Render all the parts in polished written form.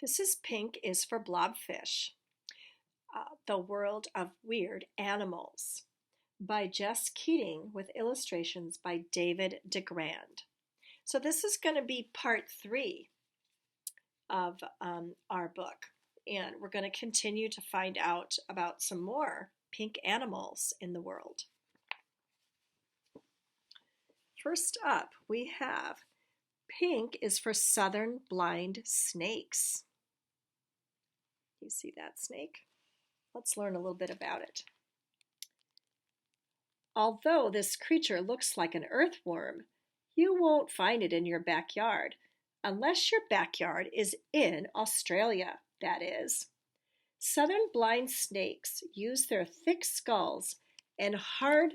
This is pink is for Blobfish, The World of Weird Animals by Jess Keating with illustrations by David DeGrand. So this is going to be part 3 of our book, and we're going to continue to find out about some more pink animals in the world. First up, we have pink is for southern blind snakes. You see that snake? Let's learn a little bit about it. Although this creature looks like an earthworm, you won't find it in your backyard, unless your backyard is in Australia, that is. Southern blind snakes use their thick skulls and hard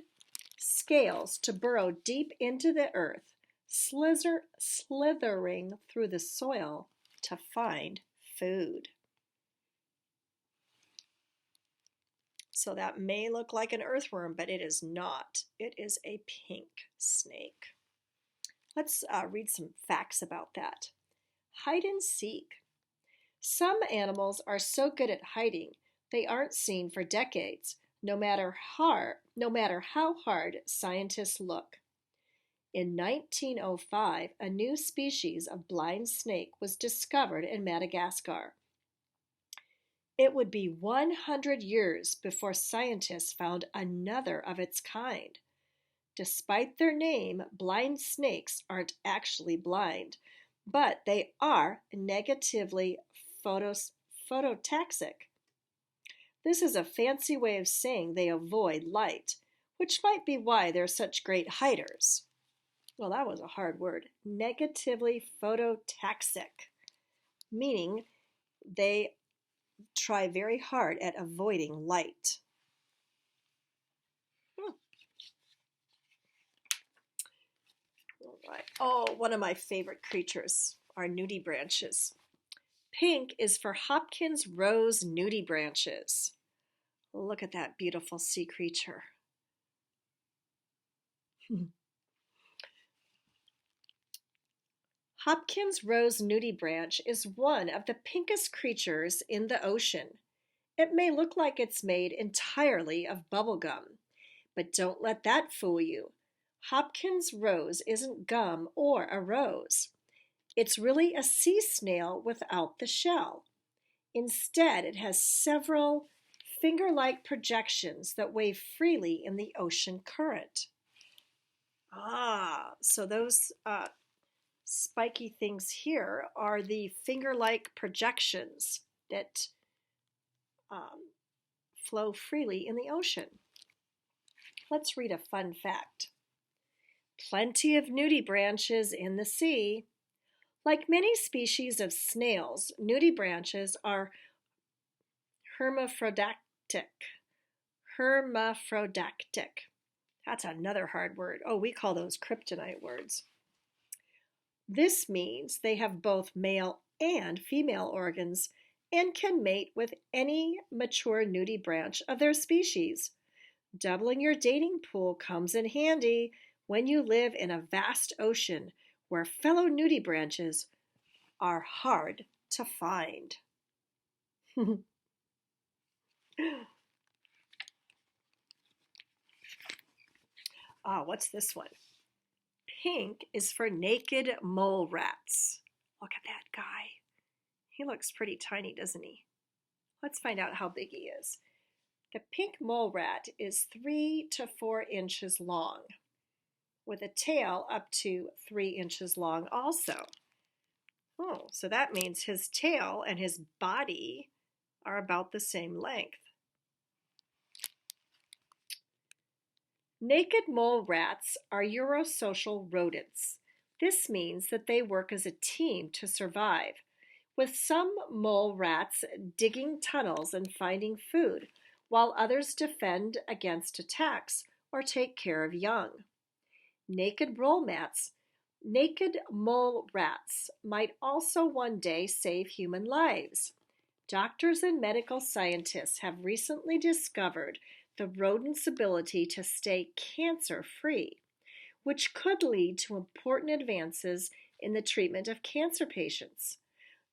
scales to burrow deep into the earth, slithering through the soil to find food. So that may look like an earthworm, but it is not. It is a pink snake. Let's read some facts about that. Hide and seek. Some animals are so good at hiding, they aren't seen for decades, no matter how hard scientists look. In 1905, a new species of blind snake was discovered in Madagascar. It would be 100 years before scientists found another of its kind. Despite their name, blind snakes aren't actually blind, but they are negatively phototaxic. This is a fancy way of saying they avoid light, which might be why they're such great hiders. Well, that was a hard word. Negatively phototaxic, meaning they try very hard at avoiding light. All right. Oh, one of my favorite creatures are nudibranches. Pink is for Hopkins rose nudibranches. Look at that beautiful sea creature. Hopkins rose nudibranch is one of the pinkest creatures in the ocean. It may look like it's made entirely of bubble gum, but don't let that fool you. Hopkins rose isn't gum or a rose. It's really a sea snail without the shell. Instead, it has several finger-like projections that wave freely in the ocean current. So those spiky things here are the finger-like projections that flow freely in the ocean. Let's read a fun fact. Plenty of nudibranches in the sea. Like many species of snails, nudibranches are hermaphroditic. Hermaphroditic. That's another hard word. Oh, we call those kryptonite words. This means they have both male and female organs and can mate with any mature nudibranch of their species. Doubling your dating pool comes in handy when you live in a vast ocean where fellow nudibranches are hard to find. What's this one? Pink is for naked mole rats. Look at that guy. He looks pretty tiny, doesn't he? Let's find out how big he is. The pink mole rat is 3 to 4 inches long, with a tail up to 3 inches long also. Oh, so that means his tail and his body are about the same length. Naked mole rats are eurosocial rodents. This means that they work as a team to survive, with some mole rats digging tunnels and finding food, while others defend against attacks or take care of young. Naked mole rats might also one day save human lives. Doctors and medical scientists have recently discovered the rodent's ability to stay cancer-free, which could lead to important advances in the treatment of cancer patients.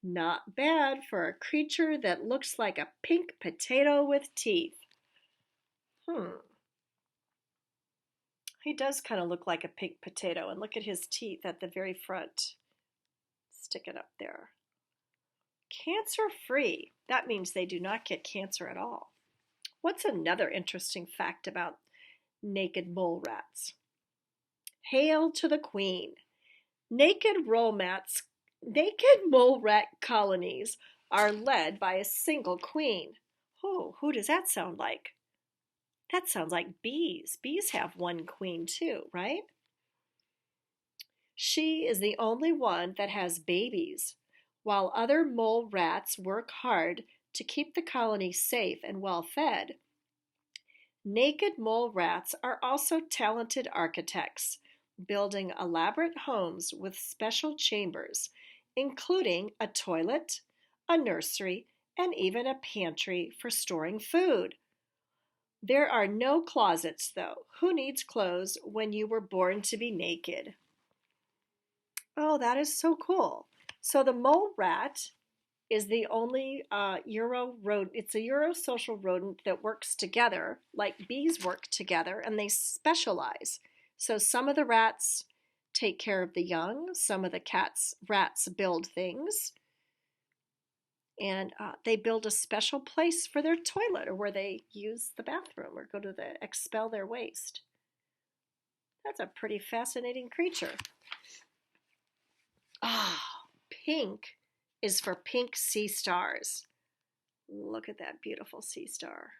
Not bad for a creature that looks like a pink potato with teeth. He does kind of look like a pink potato, and look at his teeth at the very front, sticking up there. Cancer-free. That means they do not get cancer at all. What's another interesting fact about naked mole rats? Hail to the queen. Naked mole rat colonies are led by a single queen. Oh, who does that sound like? That sounds like bees. Bees have one queen too, right? She is the only one that has babies, while other mole rats work hard to keep the colony safe and well fed. Naked mole rats are also talented architects, building elaborate homes with special chambers, including a toilet, a nursery, and even a pantry for storing food. There are no closets, though. Who needs clothes when you were born to be naked? Oh, that is so cool. So the mole rat is the only Euro rodent. It's a Eurosocial rodent that works together, like bees work together, and they specialize. So some of the rats take care of the young, some of the rats build things, and they build a special place for their toilet or where they use the bathroom or go to expel their waste. That's a pretty fascinating creature. Pink is for pink sea stars. Look at that beautiful sea star.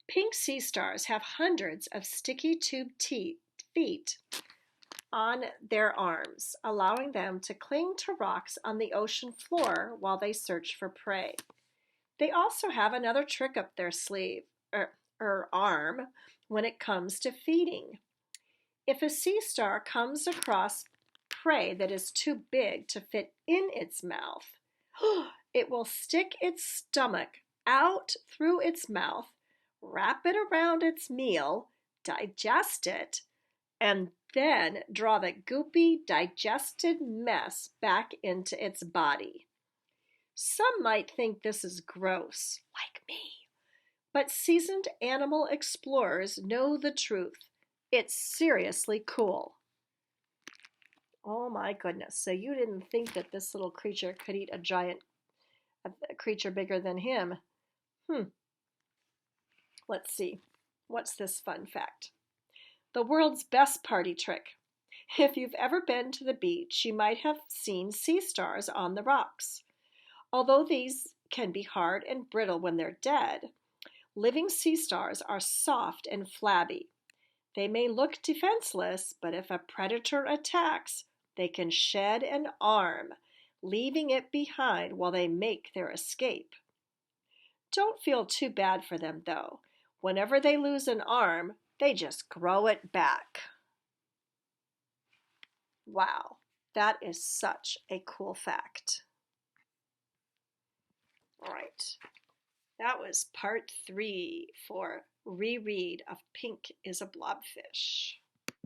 Pink sea stars have hundreds of sticky tube feet on their arms, allowing them to cling to rocks on the ocean floor while they search for prey. They also have another trick up their sleeve, or arm, when it comes to feeding. If a sea star comes across prey that is too big to fit in its mouth, it will stick its stomach out through its mouth, wrap it around its meal, digest it, and then draw the goopy, digested mess back into its body. Some might think this is gross, like me, but seasoned animal explorers know the truth. It's seriously cool. Oh my goodness. So you didn't think that this little creature could eat a creature bigger than him. Let's see. What's this fun fact? The world's best party trick. If you've ever been to the beach, you might have seen sea stars on the rocks. Although these can be hard and brittle when they're dead, living sea stars are soft and flabby. They may look defenseless, but if a predator attacks, they can shed an arm, leaving it behind while they make their escape. Don't feel too bad for them, though. Whenever they lose an arm, they just grow it back. Wow, that is such a cool fact. All right, that was part 3 for Reread of Pink is a Blobfish.